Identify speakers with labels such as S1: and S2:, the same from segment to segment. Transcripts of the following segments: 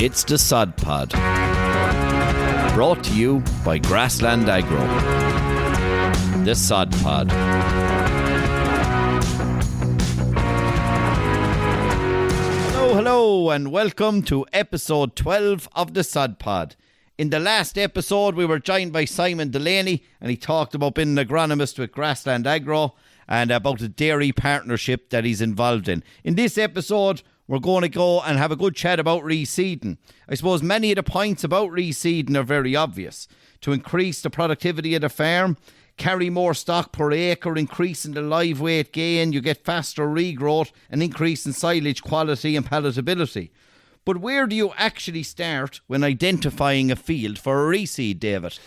S1: It's the Sod Pod, brought to you by Grassland Agro. The Sod Pod. Hello, and welcome to episode 12 of the Sod Pod. In the last episode, we were joined by Simon Delaney, and he talked about being an agronomist with Grassland Agro and about the dairy partnership that he's involved in. In this episode, we're going to go and have a good chat about reseeding. I suppose many of the points about reseeding are very obvious. To increase the productivity of the farm, carry more stock per acre, increasing the live weight gain, you get faster regrowth, and increase in silage quality and palatability. But where do you actually start when identifying a field for a reseed, David?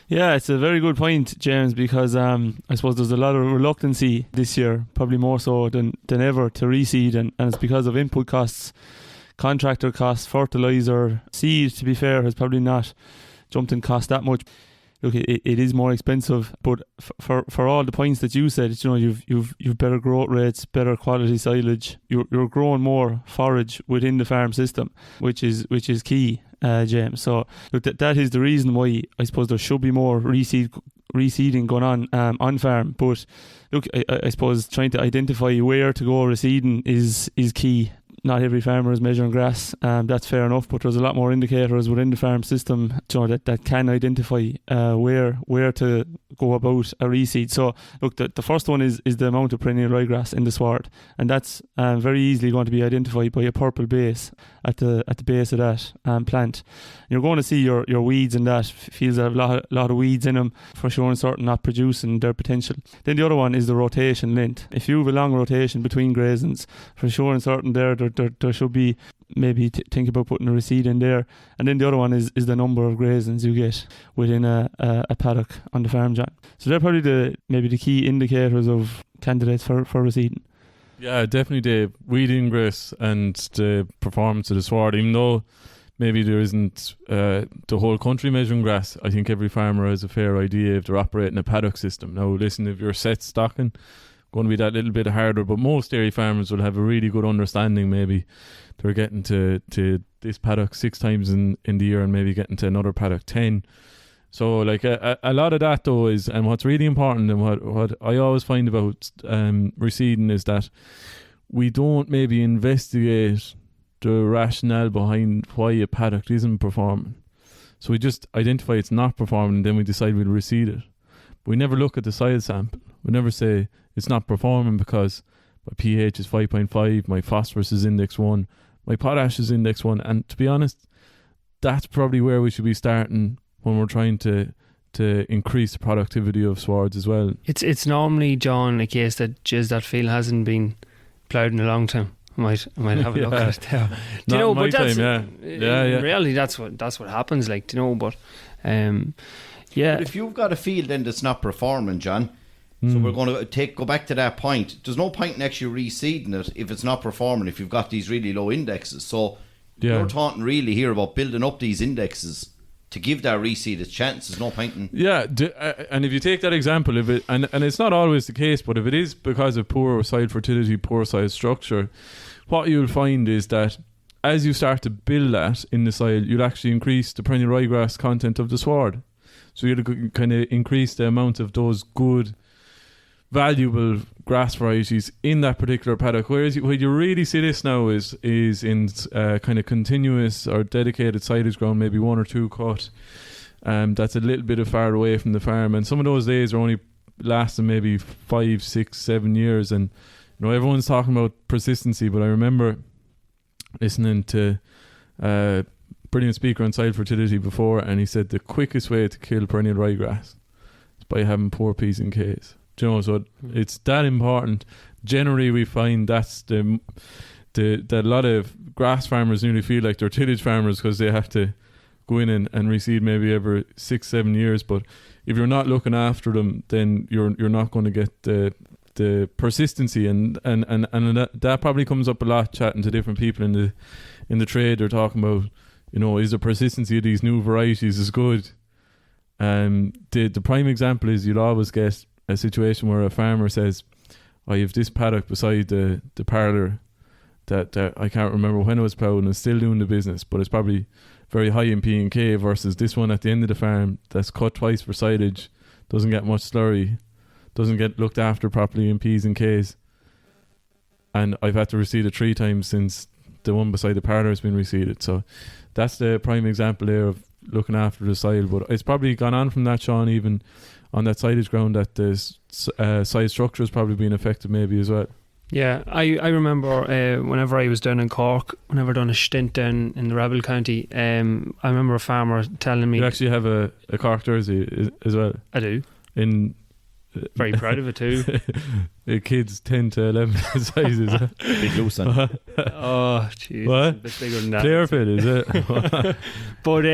S2: Yeah, it's a very good point, James, because I suppose there's a lot of reluctancy this year, probably more so than ever, to reseed, and it's because of input costs, contractor costs, fertiliser. Seed, to be fair, has probably not jumped in cost that much. Look, it is more expensive, but for all the points that you said, you know, you've better growth rates, better quality silage. You're growing more forage within the farm system, which is key, James. So look, that is the reason why I suppose there should be more reseeding going on farm. But look, I suppose trying to identify where to go reseeding is key. Not every farmer is measuring grass, that's fair enough, but there's a lot more indicators within the farm system, you know, that can identify where to go about a reseed. So look, the first one is the amount of perennial ryegrass in the sward, and that's very easily going to be identified by a purple base at the base of that plant. You're going to see your weeds in that, fields that have a lot of weeds in them, for sure and certain not producing their potential. Then the other one is the rotation length. If you have a long rotation between grazings, for sure and certain there should be maybe think about putting a reseed in there. And then the other one is the number of grazings you get within a paddock on the farm, John. So they're probably maybe the key indicators of candidates for reseeding.
S3: Yeah, definitely the weed ingress and the performance of the sward. Even though maybe there isn't the whole country measuring grass, I think every farmer has a fair idea if they're operating a paddock system. Now listen, if you're set stocking, going to be that little bit harder, but most dairy farmers will have a really good understanding. Maybe they're getting to this paddock 6 times in the year and maybe getting to another paddock 10. So like a lot of that though is, and what's really important and what I always find about reseeding is that we don't maybe investigate the rationale behind why a paddock isn't performing. So we just identify it's not performing and then we decide we'll reseed it. But we never look at the soil sample. We never say it's not performing because my pH is 5.5, my phosphorus is index 1, my potash is index 1. And to be honest, that's probably where we should be starting when we're trying to increase the productivity of swards as well.
S4: It's normally, John, a case that that field hasn't been ploughed in a long time. I might have a look at it there.
S3: Do you know, but that's
S4: time, really that's what happens, like, do you know, but
S1: But if you've got a field then that's not performing, John, so we're going to go back to that point. There's no point in actually reseeding it if it's not performing, if you've got these really low indexes. So you're talking really here about building up these indexes to give that reseed its chance. There's no point in...
S3: Yeah, and if you take that example, if it and it's not always the case, but if it is because of poor soil fertility, poor soil structure, what you'll find is that as you start to build that in the soil, you'll actually increase the perennial ryegrass content of the sward. So you'll kind of increase the amount of those good, valuable grass varieties in that particular paddock. Whereas where you really see this now is in kind of continuous or dedicated silage ground, maybe 1 or 2 cut. That's a little bit far away from the farm, and some of those days are only lasting maybe 5, 6, 7 years. And you know, everyone's talking about persistency, but I remember listening to brilliant speaker on soil fertility before, and he said the quickest way to kill perennial ryegrass is by having poor P's and K's. Do you know, so it's that important. Generally, we find that's that a lot of grass farmers nearly feel like they're tillage farmers because they have to go in and reseed maybe every 6-7 years. But if you're not looking after them, then you're not going to get the persistency, and that probably comes up a lot chatting to different people in the trade. They're talking about, you know, is the persistency of these new varieties is good? The prime example is you'll always get a situation where a farmer says, I have this paddock beside the parlour that I can't remember when it was ploughed and is still doing the business, but it's probably very high in P&K versus this one at the end of the farm that's cut twice for silage, doesn't get much slurry, doesn't get looked after properly in P's and K's. And I've had to reseed it 3 times since the one beside the parlour has been reseeded. So that's the prime example there of looking after the soil. But it's probably gone on from that, Sean, even on that silage ground, that the soil structure has probably been affected maybe as well.
S4: Yeah, I remember whenever I was down in Cork, whenever I done a stint down in the Rebel County, I remember a farmer telling me...
S3: You actually have a Cork jersey as well?
S4: I do.
S3: Very
S4: proud of it too.
S3: The kids 10 to 11 sizes.
S1: Big loose on.
S4: Oh, jeez.
S3: What?
S4: A bit bigger than that.
S3: Player fit, is it?
S4: But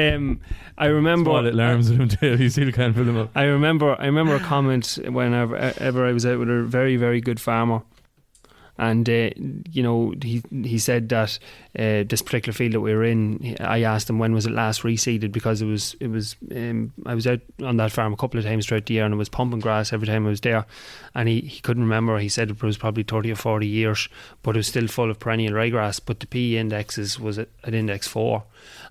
S4: I remember...
S3: Small little arms in him too. You still can't fill them up.
S4: I remember a comment whenever I was out with a very, very good farmer. And he said that this particular field that we were in, I asked him when was it last reseeded, because it was I was out on that farm a couple of times throughout the year and it was pumping grass every time I was there, and he couldn't remember. He said it was probably 30 or 40 years, but it was still full of perennial ryegrass, but the P indexes was at index 4,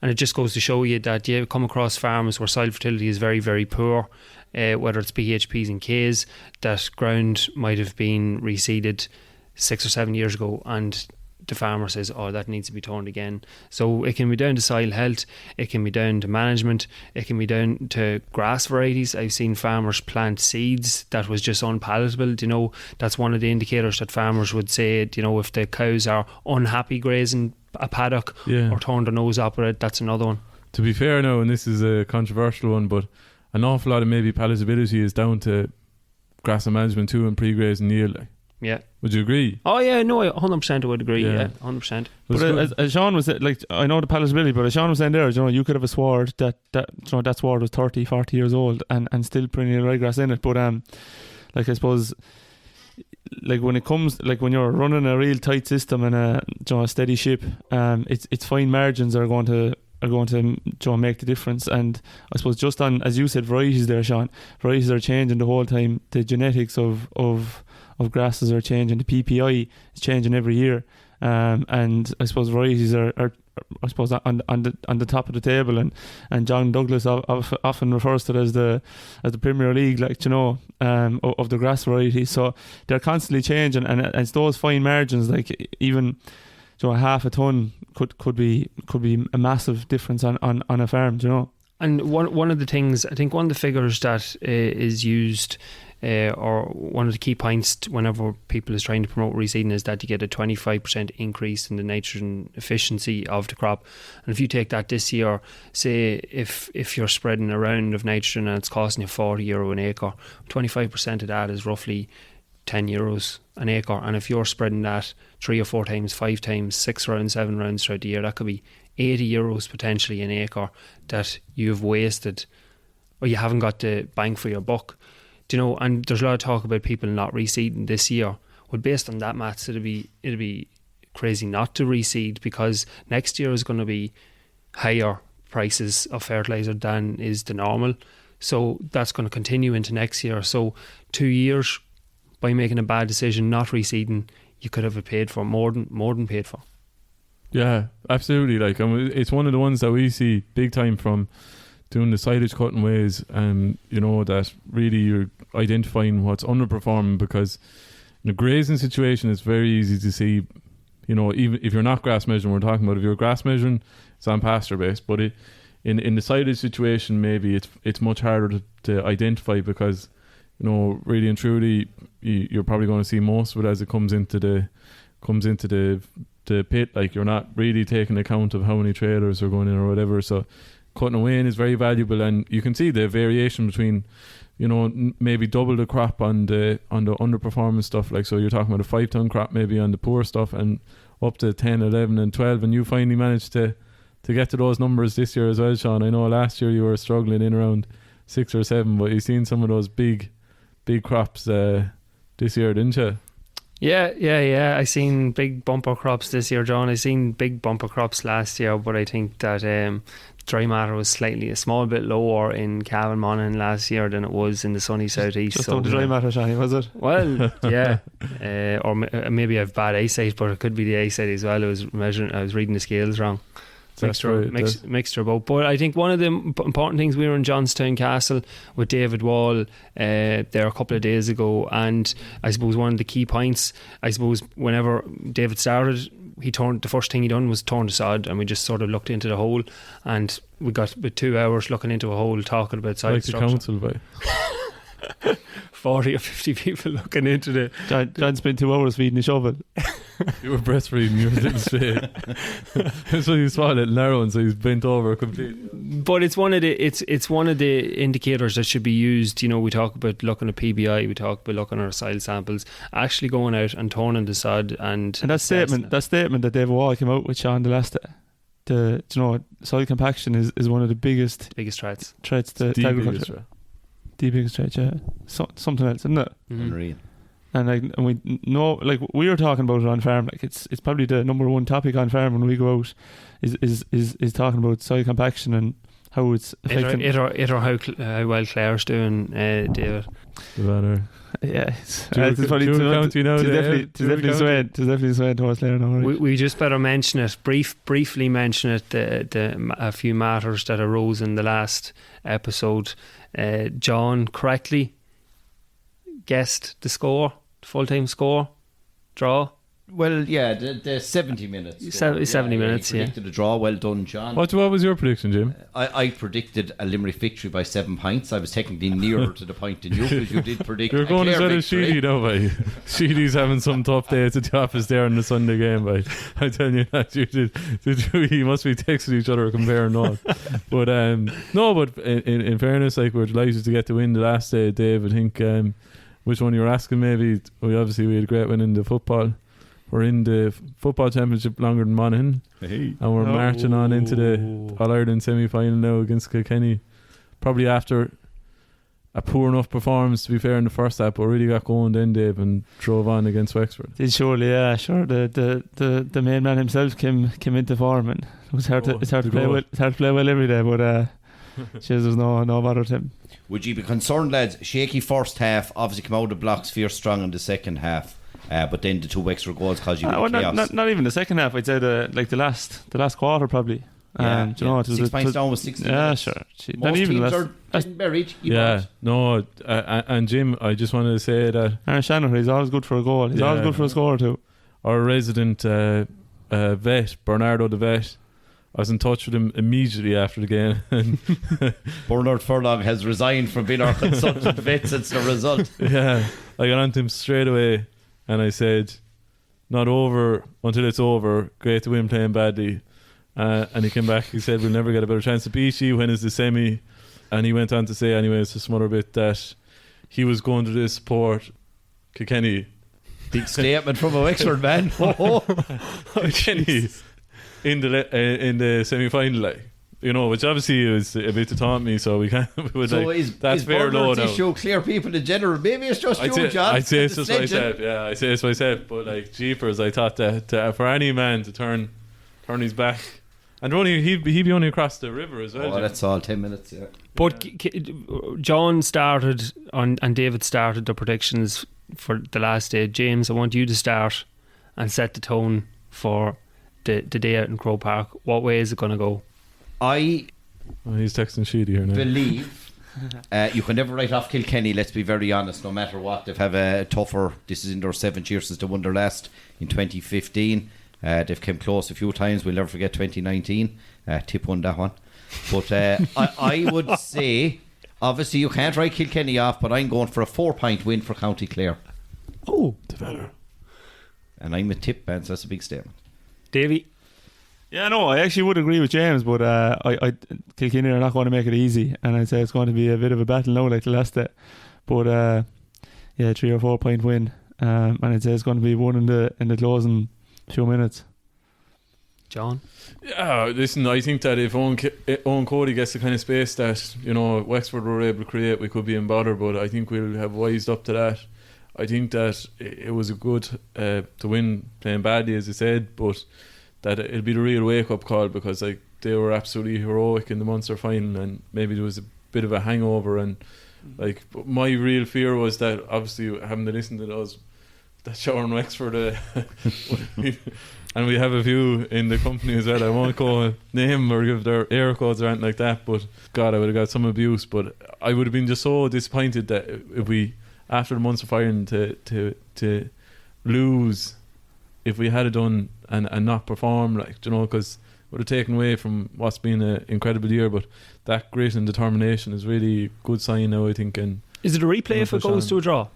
S4: and it just goes to show you that you come across farms where soil fertility is very, very poor, whether it's PHPs and Ks, that ground might have been reseeded 6 or 7 years ago, and the farmer says, oh, that needs to be turned again. So it can be down to soil health, it can be down to management, it can be down to grass varieties. I've seen farmers plant seeds that was just unpalatable. That's one of the indicators that farmers would say, if the cows are unhappy grazing a paddock or turn their nose up at it, that's another one.
S3: To be fair now, and this is a controversial one, but an awful lot of maybe palatability is down to grassland management too and pre-grazing yield.
S4: Yeah.
S3: Would you agree?
S4: Oh yeah, no, 100% I would agree. Yeah, 100%.
S2: But as Sean was like, I know the palatability, but as Sean was saying there, you could have a sward that sward was 30, 40 years old and still perennial ryegrass in it. But I suppose, like when it comes, like when you're running a real tight system and a steady ship, it's fine margins are going to make the difference. And I suppose just on, as you said, varieties there, Sean, varieties are changing the whole time. The genetics of grasses are changing. The PPI is changing every year, and I suppose varieties are I suppose on the top of the table. And John Douglas often refers to it as the Premier League, of the grass varieties. So they're constantly changing, and it's those fine margins, like even a half a ton could be a massive difference on a farm.
S4: And one of the things, I think one of the figures that is used, or one of the key points whenever people is trying to promote reseeding, is that you get a 25% increase in the nitrogen efficiency of the crop. And if you take that this year, say if you're spreading a round of nitrogen and it's costing you €40 an acre, 25% of that is roughly €10 an acre. And if you're spreading that 3 or 4 times, 5 times, 6 rounds, 7 rounds throughout the year, that could be €80 potentially an acre that you've wasted, or you haven't got the bang for your buck. And there's a lot of talk about people not reseeding this year. Well, based on that maths, it'd be crazy not to reseed, because next year is going to be higher prices of fertilizer than is the normal. So that's going to continue into next year. So 2 years, by making a bad decision not reseeding, you could have it paid for, more than paid for.
S3: Yeah, absolutely. It's one of the ones that we see big time from doing the silage cutting ways, that really you're identifying what's underperforming, because in a grazing situation it's very easy to see, even if you're not grass measuring, we're talking about if you're grass measuring, it's on pasture based, but in the silage situation maybe it's much harder to identify, because really and truly you're probably going to see most of it as it comes into the pit. Like, you're not really taking account of how many trailers are going in or whatever, so cutting away in is very valuable. And you can see the variation between maybe double the crop on the underperforming stuff. Like, so you're talking about a 5 ton crop maybe on the poor stuff, and up to 10, 11 and 12, and you finally managed to get to those numbers this year as well, Sean. I know last year you were struggling in around 6 or 7, but you've seen some of those big crops this year, didn't you?
S4: Yeah. I seen big bumper crops this year, John. I seen big bumper crops last year, but I think that dry matter was slightly a small bit lower in Cavan Monaghan last year than it was in the sunny southeast.
S2: Just on the dry matter, Shani, was it?
S4: Well, yeah, maybe I have bad eyesight, but it could be the eyesight as well. I was reading the scales wrong. Mixture of both. But I think one of the important things, we were in Johnstown Castle with David Wall there a couple of days ago, and I suppose one of the key points, I suppose whenever David started, the first thing he done was turn the sod, and we just sort of looked into the hole, and we got about 2 hours looking into a hole talking about side
S3: like
S4: structure.
S3: the council by
S4: 40 or 50 people looking into the
S2: John spent 2 hours feeding a shovel.
S3: you were breastfeeding, you were sitting straight. So you swallowed it narrow, and so he's bent over completely.
S4: But it's one of the indicators that should be used. You know, we talk about looking at PBI, we talk about looking at our soil samples, actually going out and turning the sod and
S2: that statement that David Wall came out with, Sean, the last soil compaction is one of the biggest
S4: threats
S2: to agriculture. The biggest threat, yeah. Something else, isn't it?
S1: Unreal.
S2: And we know, like we were talking about it on farm, like it's probably the number one topic on farm when we go out is talking about soil compaction and how it's affecting
S4: it or how well Claire's doing, David.
S3: The better.
S2: Yeah, it's
S3: probably
S2: definitely swaying towards Claire now. Right?
S4: We just better mention it, briefly mention it, a few matters that arose in the last episode. John correctly guessed the score, the full-time score, draw.
S1: Well, yeah, the 70 minutes.
S4: 70 minutes,
S1: he predicted a draw. Well done, John.
S3: What was your prediction, Jim?
S1: I predicted a Limerick victory by 7 pints. I was technically nearer to the point than you, because you did predict
S3: You're going
S1: a
S3: as
S1: Clare
S3: well as
S1: victory.
S3: Sheedy now, by Sheedy's having some tough days at the office there in the Sunday game, by I tell you that you did you must be texting each other comparing notes. But but in fairness, like, we're delighted to get to win the last day, Dave. I think which one you were asking, maybe we had a great win in the football. We're in the football championship longer than Monaghan, and we're marching on into the All-Ireland semi-final now against Kilkenny. Probably after a poor enough performance, to be fair, in the first half, but really got going then, Dave, and drove on against Wexford.
S2: Surely, yeah, sure. The main man himself came into form, and it was hard to play well. It's hard to play well every day, but there's no bother to him.
S1: Would you be concerned, lads? Shaky first half, obviously come out of the blocks fierce strong in the second half. But then the 2 extra goals cause you chaos.
S2: Not even the second half. I'd say the last quarter probably.
S1: Yeah,
S2: you know, it was
S1: 6 points down with 60
S2: Yeah,
S1: minutes.
S2: sure.
S1: Most teams are getting buried.
S3: And Jim, I just wanted to say that
S2: Aaron Shannon, he's always good for a goal. He's always good for a score too.
S3: Our resident vet, Bernardo the vet, I was in touch with him immediately after the game.
S1: Bernard Furlong has resigned from being our consultant vet since the result.
S3: Yeah, I got on to him straight away, and I said, not over until it's over. Great to win playing badly. And he came back, he said, we'll never get a better chance to beat you. When is the semi? And he went on to say, anyways, just some other bit, that he was going to support Kilkenny.
S1: Big statement from a Wexford man.
S3: Kilkenny in the semi-final, like, you know, which obviously is a bit to taunt me, so we can't. That's fair low now.
S1: Show clear people in general. Maybe it's just you, John.
S3: I'd say it's just myself. Yeah, I say it's myself. But like, jeepers, I thought that for any man to turn his back, and he'd be only across the river as well.
S1: Oh, that's all 10 minutes. Yeah.
S4: But John started and David started the predictions for the last day. James, I want you to start and set the tone for the day out in Crow Park. What way is it going to go?
S1: He's
S3: texting Sheedy here now.
S1: Believe you can never write off Kilkenny, let's be very honest, no matter what. They've have a tougher, this is in their 7th year since they won their last in 2015. They've come close a few times. We'll never forget 2019. Tip won that one. But I would say, obviously you can't write Kilkenny off, but I'm going for a 4-point win for County Clare.
S2: Oh, the better.
S1: And I'm a tip man, so that's a big statement.
S4: Davey?
S2: Yeah, no, I actually would agree with James, but I Kilkenny are not going to make it easy, and I'd say it's going to be a bit of a battle now, like the last day. But 3 or 4 point win, and I'd say it's going to be one in the closing few minutes.
S4: John?
S3: Yeah, listen, I think that if Owen Cody gets the kind of space that, you know, Wexford were able to create, we could be in bother, but I think we'll have wised up to that. I think that it was a good to win playing badly, as I said, but that it'll be the real wake-up call, because like they were absolutely heroic in the Munster final, and maybe there was a bit of a hangover, and like my real fear was that obviously having to listen to that shower and Wexford and we have a few in the company as well. I won't go name or give their air codes or anything like that, but God, I would have got some abuse. But I would have been just so disappointed that if we, after the Munster final, to lose, if we had it done and not perform, like, you know, because it would have taken away from what's been an incredible year. But that grit and determination is really a good sign now, I think. And
S4: is it a replay if it goes to a draw,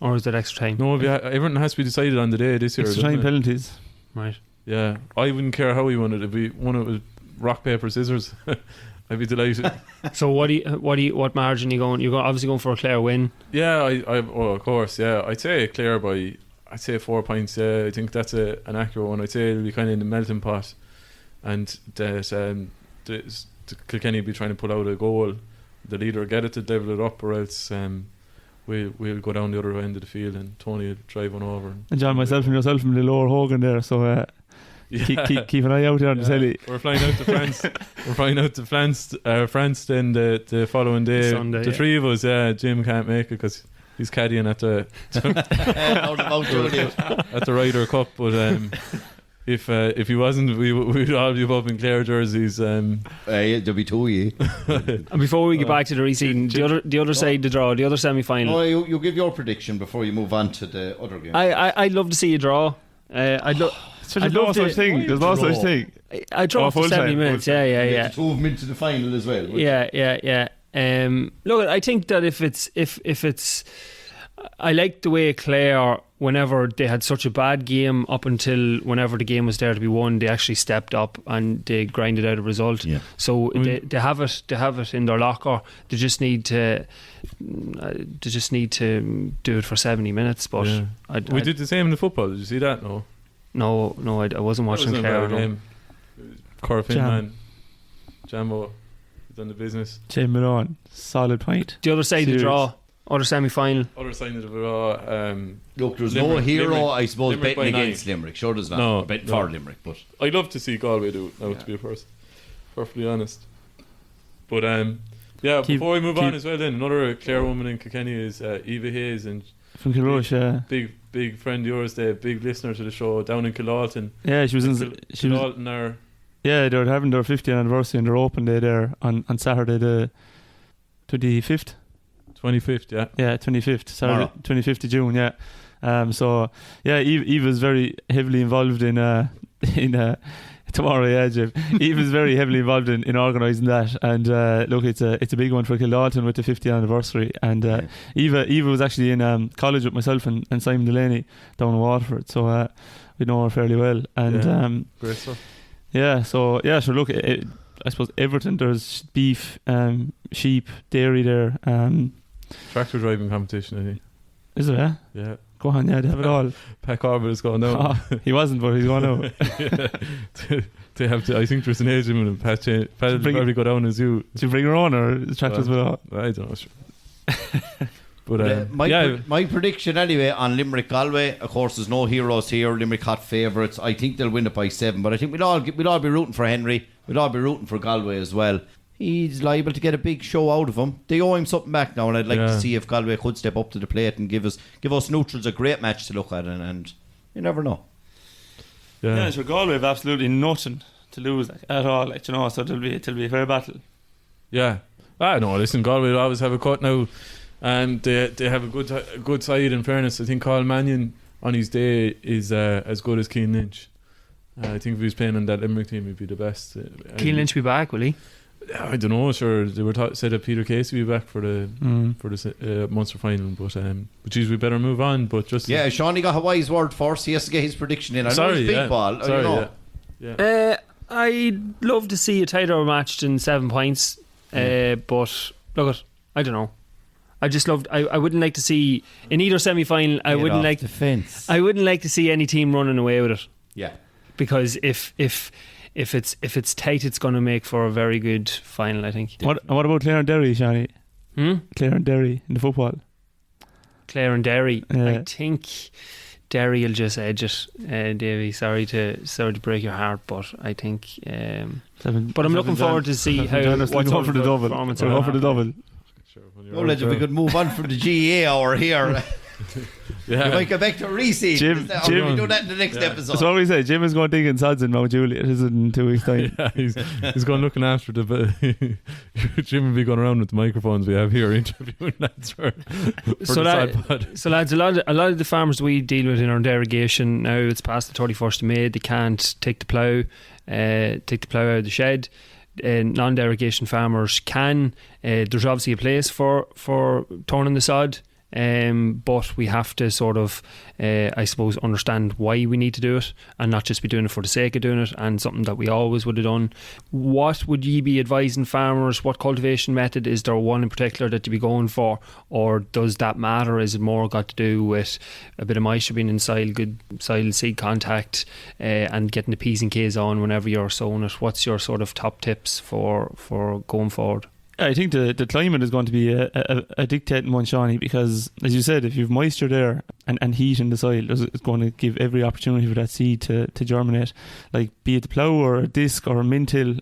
S4: or is it extra time?
S3: No, everything has to be decided on the day this year.
S2: Extra time penalties.
S4: Right.
S3: Yeah, I wouldn't care how we won it. If we won it with rock, paper, scissors, I'd be delighted.
S4: So what margin are you going? You're obviously going for a Clare win.
S3: Yeah, of course. Yeah, I'd say Clare by 4 points. Yeah, I think that's an accurate one. I'd say it'll be kind of in the melting pot, and that Kilkenny will be trying to pull out a goal. The leader will get it to level it up, or else we'll go down the other end of the field and Tony will drive one over.
S2: And John, myself and yourself from the lower Hogan there, so keep an eye out there on the telly.
S3: We're flying out to France. We're flying out to France then the following day.
S4: Sunday,
S3: the three of us, Jim can't make it because he's caddying at the at the Ryder Cup, but if he wasn't, we'd all be up in Clare jerseys.
S1: There'll be two of you.
S4: And before we get back to the reseeding, the other side, the draw, the other semi-final.
S1: Oh, you give your prediction before you move on to the other game.
S4: I'd love to see a draw. There's
S2: no such thing. There's no such thing.
S4: I draw for 70 minutes. Yeah.
S1: Two of them into the final as well.
S4: Yeah. Look, I think that if it's, I like the way Clare, whenever they had such a bad game up until whenever the game was there to be won, they actually stepped up and they grinded out a result. Yeah. So they have it in their locker. They just need to do it for 70 minutes. But
S3: yeah. We did the same in the football. Did you see that?
S4: No, I wasn't watching Clare.
S3: Corfin man, Jambo, done the business.
S2: Jim Malone, solid point.
S4: The other side of the draw. Other semi-final.
S3: Other side of the draw.
S1: Look, there's no hero, I suppose,
S3: Limerick
S1: betting against Limerick. Sure, there's not.
S3: No,
S1: betting for Limerick, but
S3: I'd love to see Galway do it now, to be perfectly honest. But before we move on as well, then another Clare woman in Kilkenny is Eva Hayes, and
S2: from Kilrush,
S3: big friend of yours, there, big listener to the show down in Killalton.
S2: Yeah, she was they were having their 50th anniversary and their open day there on Saturday the 25th.
S3: 25th, yeah.
S2: Yeah, 25th. Saturday, 25th of June, yeah. Eva's very heavily involved in tomorrow, yeah, Jim. Eva's very heavily involved in organising that, and look, it's a big one for Killalton with the 50th anniversary. And Eva was actually in college with myself and Simon Delaney down in Waterford, so we know her fairly well. And
S3: great stuff.
S2: So look, I suppose everything, there's beef, sheep, dairy there.
S3: Tractor driving competition, I think.
S2: Is it?
S3: Yeah.
S2: Go on, they have it all.
S3: Pat Corbett is going down.
S2: He wasn't, but he's going out.
S3: They have to. I think there's an age limit, and Pat will probably go down as you.
S2: Do you bring her on, or the tractors will all?
S3: I don't know. Sure. But
S1: my prediction anyway on Limerick Galway, of course, there's no heroes here. Limerick hot favourites. I think they'll win it by 7, but I think we'd all be rooting for Henry. We'd all be rooting for Galway as well. He's liable to get a big show out of him. They owe him something back now, and I'd like to see if Galway could step up to the plate and give us neutrals a great match to look at, and you never know.
S2: Yeah, so Galway have absolutely nothing to lose at all, so it'll be a fair battle.
S3: Yeah. No, listen, Galway will always have a cut now, and they have a good side. In fairness, I think Carl Mannion on his day is as good as Cian Lynch. I think if he was playing on that Limerick team, he'd be the best.
S4: Cian Lynch be back, will he?
S3: I don't know. Sure, they were said that Peter Casey will be back for the Munster final, but geez, we better move on. But just
S1: Shawnee got a wise word first. He has to get his prediction in. I know it's big ball.
S4: I'd love to see a tighter match than 7 points, but look, I don't know. I just loved. I wouldn't like to see in either semi-final. I wouldn't like to see any team running away with it.
S1: Yeah, because
S4: if it's tight, it's going to make for a very good final, I think.
S2: What about Clare and Derry, Shani? Clare and Derry in the football?
S4: Clare and Derry.
S2: Yeah.
S4: I think Derry will just edge it, Davey. Sorry to break your heart, but I think. But I'm looking forward to see how what's
S2: going for the double.
S4: performance.
S2: We're going for the double.
S1: Well, if we could move on from the GA hour here.
S3: Yeah.
S1: We might go back to reseed.
S2: Jim,
S1: we do that in the next episode.
S2: That's what we say. Jim is going digging sods in Mount Juliet. Is it in 2 weeks' time?
S3: Yeah, he's going looking after the. Jim will be going around with the microphones we have here interviewing lads for
S4: So lads, a lot of the farmers we deal with in our derogation now, it's past the 31st of May. They can't take the plough out of the shed. Non-derogation farmers can. There's obviously a place for turning the sod. But we have to sort of, I suppose, understand why we need to do it and not just be doing it for the sake of doing it, and something that we always would have done. What would you be advising farmers? What cultivation method? Is there one in particular that you be going for, or does that matter? Is it more got to do with a bit of moisture being in soil, good soil seed contact, and getting the P's and K's on whenever you're sowing it? What's your sort of top tips for going forward?
S2: I think the climate is going to be a dictating one, Shawnee, because, as you said, if you've moisture there and heat in the soil, it's going to give every opportunity for that seed to germinate. Like, be it the plough or a disc or a mint hill,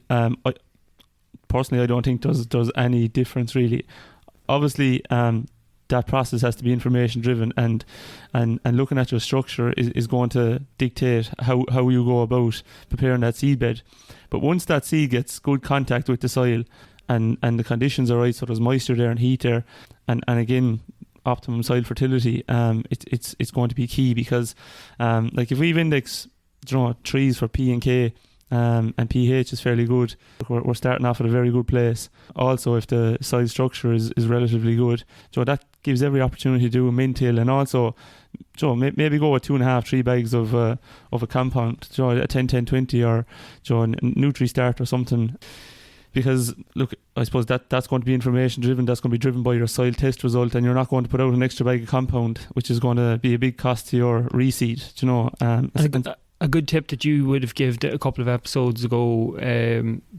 S2: personally I don't think does any difference really. Obviously, that process has to be information driven, and looking at your structure is going to dictate how you go about preparing that seed bed. But once that seed gets good contact with the soil, and the conditions are right, so there's moisture there and heat there, and again optimum soil fertility, it's going to be key, because like if we've indexed trees for P and K, and pH is fairly good, we're starting off at a very good place. Also, if the soil structure is relatively good, so that gives every opportunity to do a mint hill, and also maybe go with 2.5-3 bags of a compound, a 10-10-20, or Nutri-Start or something. Because, look, I suppose that's going to be information driven, that's going to be driven by your soil test result, and you're not going to put out an extra bag of compound, which is going to be a big cost to your reseed,
S4: A good tip that you would have given a couple of episodes ago,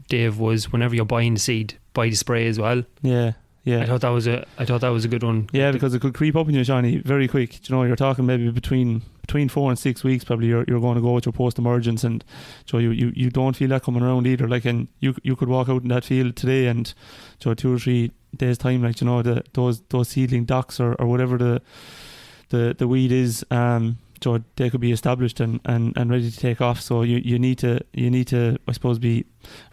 S4: Dave, was whenever you're buying seed, buy the spray as well.
S2: Yeah.
S4: I thought that was a good one.
S2: Yeah, because it could creep up in you, Johnny, very quick. You're talking maybe between 4 and 6 weeks probably you're going to go with your post-emergence, and so you don't feel that coming around either. Like, and you could walk out in that field today, and 2 or 3 days time, like, those seedling docks or whatever the weed is, so they could be established and ready to take off. So you need to I suppose be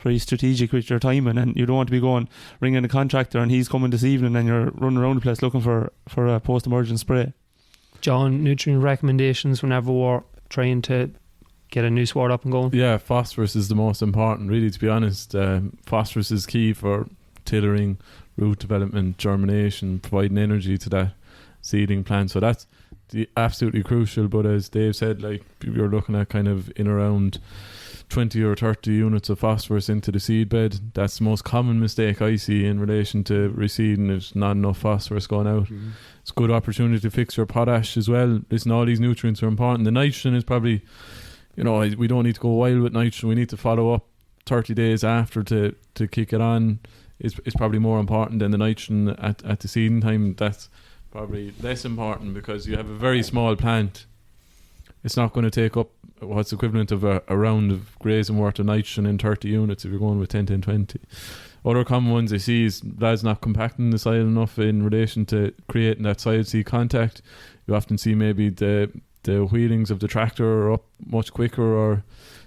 S2: very strategic with your timing, and you don't want to be going ringing a contractor and he's coming this evening and you're running around the place looking for a post-emergent spray.
S4: John, nutrient recommendations whenever we're trying to get a new sward up and going?
S3: Yeah, phosphorus is the most important, really, to be honest. Phosphorus is key for tillering, root development, germination, providing energy to that seedling plant. So that's absolutely crucial. But as Dave said, like, you're looking at kind of in around 20 or 30 units of phosphorus into the seed bed. That's the most common mistake I see in relation to reseeding. There's not enough phosphorus going out. Mm-hmm. It's a good opportunity to fix your potash as well. Listen, all these nutrients are important. The nitrogen is probably, we don't need to go wild with nitrogen. We need to follow up 30 days after to kick it on. It's probably more important than the nitrogen at the seeding time. That's probably less important because you have a very small plant. It's not going to take up what's equivalent of a round of grazing worth of nitrogen in 30 units if you're going with 10-10-20. Other common ones I see is lads not compacting the soil enough in relation to creating that soil seed contact. You often see maybe the wheelings of the tractor are up much quicker, or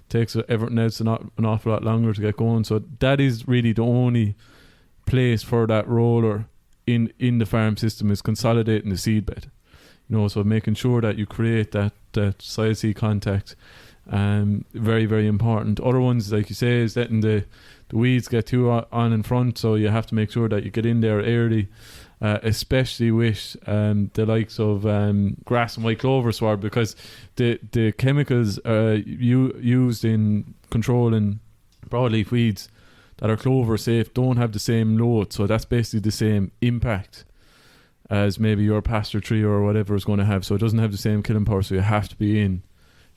S3: takes everything else an awful lot longer to get going. So that is really the only place for that roller in the farm system, is consolidating the seed bed. So making sure that you create that soil seed contact, very, very important. Other ones, like you say, is letting the weeds get too on in front, so you have to make sure that you get in there early, especially with the likes of grass and white clover sward, because the chemicals used in controlling broadleaf weeds that are clover safe don't have the same load, so that's basically the same impact as maybe your pasture tree or whatever is going to have, so it doesn't have the same killing power, so you have to be in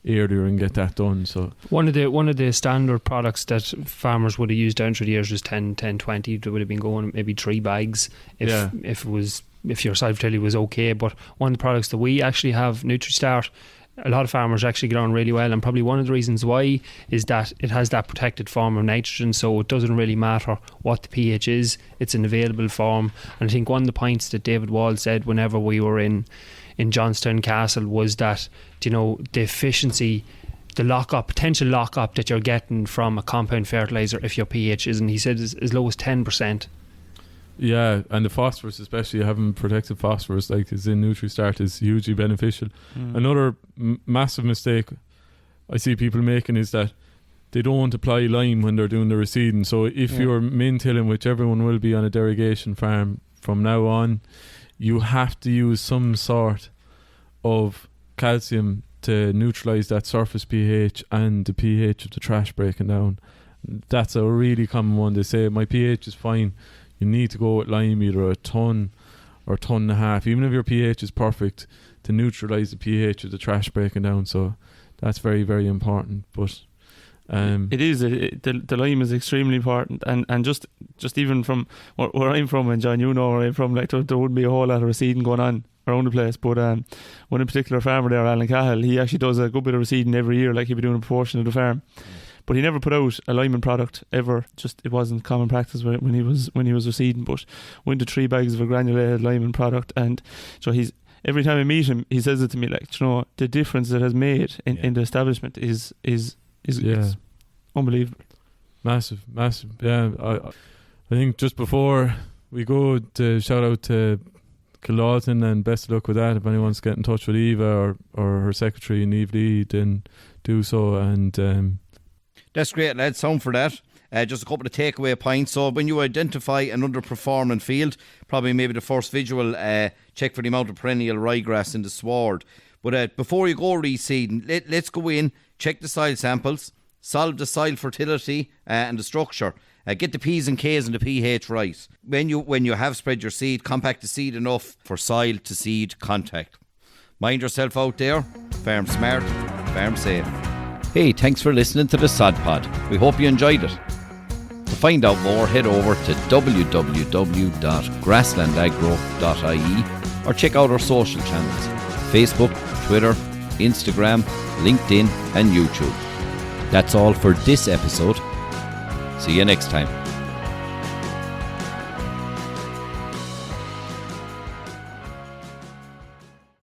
S3: earlier and get that done. So
S4: one of the standard products that farmers would have used down through the years was 10-10-20. They would have been going maybe 3 bags if it was if your soil fertility was okay. But one of the products that we actually have, NutriStart, a lot of farmers actually get on really well, and probably one of the reasons why is that it has that protected form of nitrogen, so it doesn't really matter what the pH is, it's an available form. And I think one of the points that David Wall said whenever we were in Johnstown Castle was that, you know, the efficiency, the potential lock-up that you're getting from a compound fertiliser if your pH isn't, he said, as low as 10%.
S3: Yeah, and the phosphorus, especially having protected phosphorus like is in NutriStart, is hugely beneficial. Another massive mistake I see people making is that they don't apply lime when they're doing the reseeding. So if you're min-tilling, which everyone will be on a derogation farm from now on, you have to use some sort of calcium to neutralise that surface pH and the pH of the trash breaking down. That's a really common one. They say, my pH is fine. You need to go with lime, either a ton or a ton and a half, even if your pH is perfect, to neutralise the pH of the trash breaking down. So that's very, very important. But
S2: it is. The lime is extremely important, and just even from where I'm from, and John, you know where I'm from, like there wouldn't be a whole lot of reseeding going on around the place. But one particular farmer there, Alan Cahill, he actually does a good bit of reseeding every year, like he'd be doing a proportion of the farm. But he never put out a liming product ever. Just it wasn't common practice when he was reseeding. But went to 3 bags of a granulated liming product, and so he's every time I meet him, he says it to me like, you know, the difference it has made in the establishment is it's unbelievable.
S3: Massive. Yeah, I think just before we go, to shout out to Kildalton, and best of luck with that. If anyone's get in touch with Eva or her secretary, Niamh Lee, then do so. And
S1: that's great, lads. Sound for that. Just a couple of takeaway points. So when you identify an underperforming field, probably maybe the first visual, check for the amount of perennial ryegrass in the sward. But before you go reseeding, let's go in, check the soil samples, solve the soil fertility and the structure. Get the P's and K's and the pH right. When you have spread your seed, compact the seed enough for soil to seed contact. Mind yourself out there. Farm smart, farm safe. Hey, thanks for listening to the Sod Pod. We hope you enjoyed it. To find out more, head over to www.grasslandagro.ie or check out our social channels: Facebook, Twitter, Instagram, LinkedIn and YouTube. That's all for this episode. See you next time.